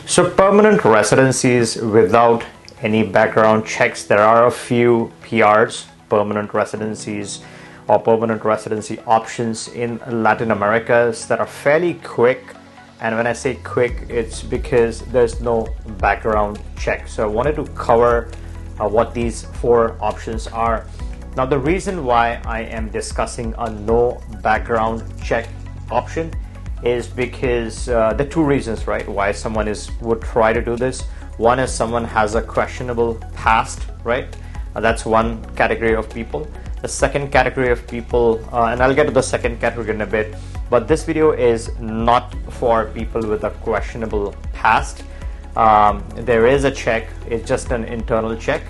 So permanent residencies without any background checks, there are a few PRs, permanent residencies or permanent residency options in Latin Americas that are fairly quick. And when I say quick, it's because there's no background check. So I wanted to cover what these four options are. Now, the reason why I am discussing a no background check option is because there are two reasons, right, why someone would try to do this. One is someone has a questionable past, right? That's one category of people. The second category of people, and I'll get to the second category in a bit, but this video is not for people with a questionable past. There is a check, it's just an internal check.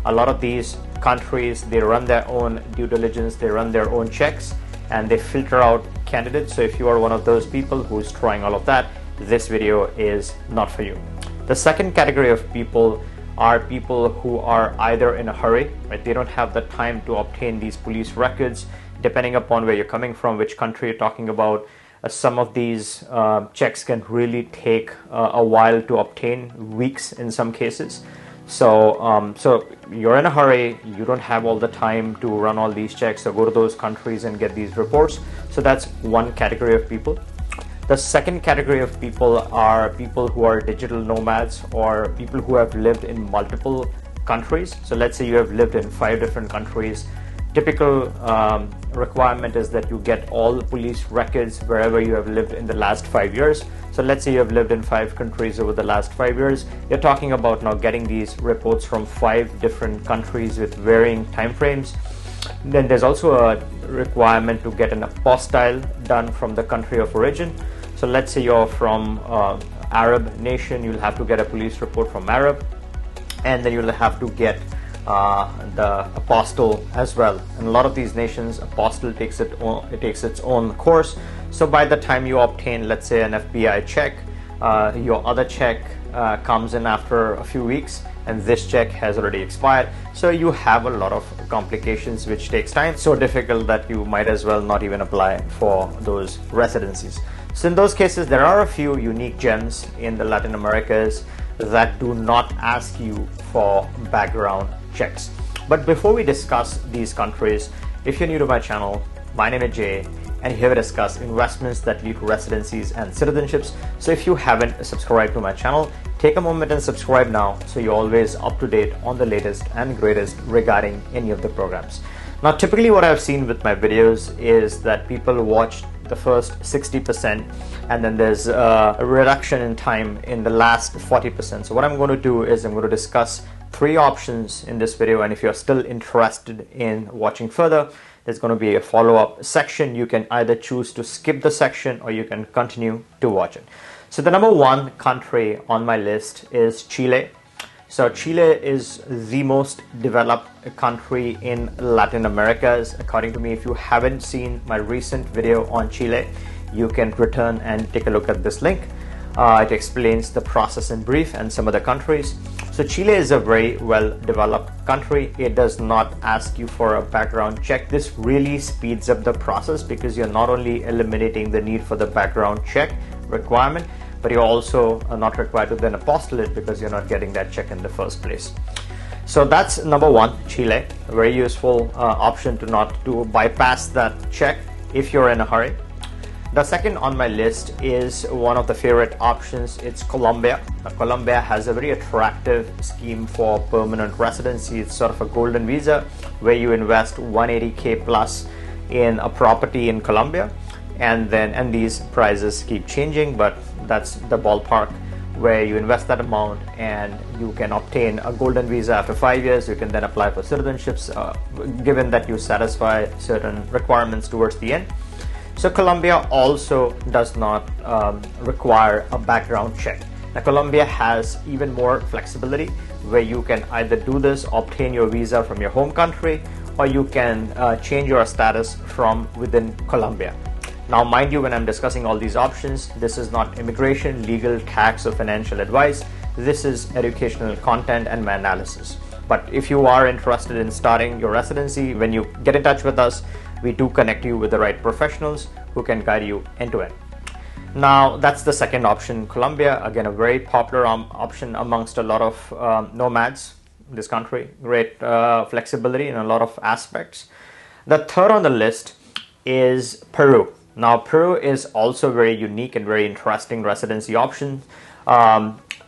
A lot of these countries, they run their own due diligence, they run their own checks, and they filter out candidates. So if you are one of those people who's trying all of that, this video is not for you. The second category of people are people who are either in a hurry, right? They don't have the time to obtain these police records, depending upon where you're coming from, which country you're talking about. Some of these checks can really take a while to obtain, weeks in some cases. So you're in a hurry, you don't have all the time to run all these checks, so go to those countries and get these reports. So that's one category of people. The second category of people are people who are digital nomads or people who have lived in multiple countries. So let's say you have lived in 5 different countries. Typical requirement is that you get all the police records wherever you have lived in the last 5 years. So let's say you have lived in 5 countries over the last 5 years. You're talking about now getting these reports from 5 different countries with varying time frames. Then there's also a requirement to get an apostille done from the country of origin. So let's say you're from Arab nation, you'll have to get a police report from Arab, and then you'll have to get the apostille as well. And a lot of these nations, apostille takes its own course. So by the time you obtain, let's say, an FBI check, your other check comes in after a few weeks, and this check has already expired. So you have a lot of complications, which takes time, so difficult that you might as well not even apply for those residencies. So in those cases, there are a few unique gems in the Latin Americas that do not ask you for background checks. But before we discuss these countries, if you're new to my channel, my name is Jay, and here we discuss investments that lead to residencies and citizenships. So if you haven't subscribed to my channel, take a moment and subscribe now so you're always up to date on the latest and greatest regarding any of the programs. Now, typically what I've seen with my videos is that people watch the first 60% and then there's a reduction in time in the last 40%. So what I'm going to do is I'm going to discuss 3 options in this video, and if you're still interested in watching further, there's going to be a follow-up section. You can either choose to skip the section or you can continue to watch it. So the number 1 country on my list is Chile. So Chile is the most developed country in Latin Americas, according to me. If you haven't seen my recent video on Chile, you can return and take a look at this link. It explains the process in brief and some of the countries. So Chile is a very well developed country. It does not ask you for a background check. This really speeds up the process because you're not only eliminating the need for the background check requirement, but you're also not required to then apostille it because you're not getting that check in the first place. So that's number 1, Chile. A very useful option to not to bypass that check if you're in a hurry. The second on my list is one of the favorite options. It's Colombia. Now, Colombia has a very attractive scheme for permanent residency. It's sort of a golden visa where you invest 180K plus in a property in Colombia, and these prices keep changing, but that's the ballpark where you invest that amount and you can obtain a golden visa after 5 years. You can then apply for citizenships given that you satisfy certain requirements towards the end. So Colombia also does not require a background check. Now Colombia has even more flexibility where you can either do this, obtain your visa from your home country, or you can change your status from within Colombia. Now, mind you, when I'm discussing all these options, this is not immigration, legal, tax, or financial advice. This is educational content and my analysis. But if you are interested in starting your residency, when you get in touch with us, we do connect you with the right professionals who can guide you end to end. Now, that's the second option. Colombia, again, a very popular option amongst a lot of nomads in this country. Great flexibility in a lot of aspects. The third on the list is Peru. Now, Peru is also very unique and very interesting residency option.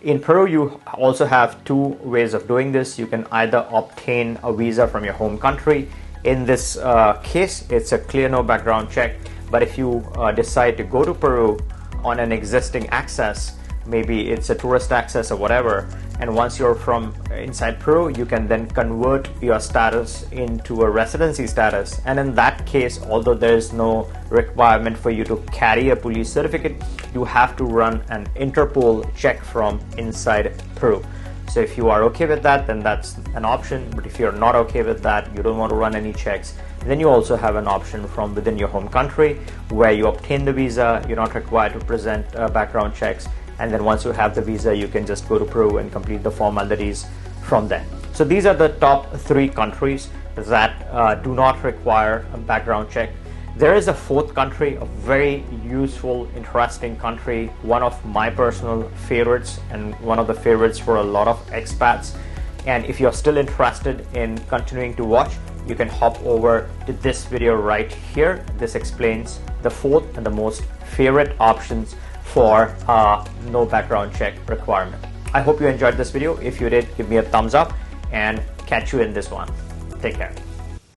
In Peru, you also have two ways of doing this. You can either obtain a visa from your home country. In this case, it's a clear no background check. But if you decide to go to Peru on an existing access, maybe it's a tourist access or whatever, and once you're from inside Peru, you can then convert your status into a residency status. And in that case, although there is no requirement for you to carry a police certificate, you have to run an Interpol check from inside Peru. So if you are okay with that, then that's an option. But if you're not okay with that, you don't want to run any checks, then you also have an option from within your home country where you obtain the visa. You're not required to present background checks. And then once you have the visa, you can just go to Peru and complete the formalities from there. So these are the top 3 countries that do not require a background check. There is a fourth country, a very useful, interesting country, one of my personal favorites and one of the favorites for a lot of expats. And if you're still interested in continuing to watch, you can hop over to this video right here. This explains the fourth and the most favorite options for no background check requirement. I hope you enjoyed this video. If you did, give me a thumbs up and catch you in this one. Take care.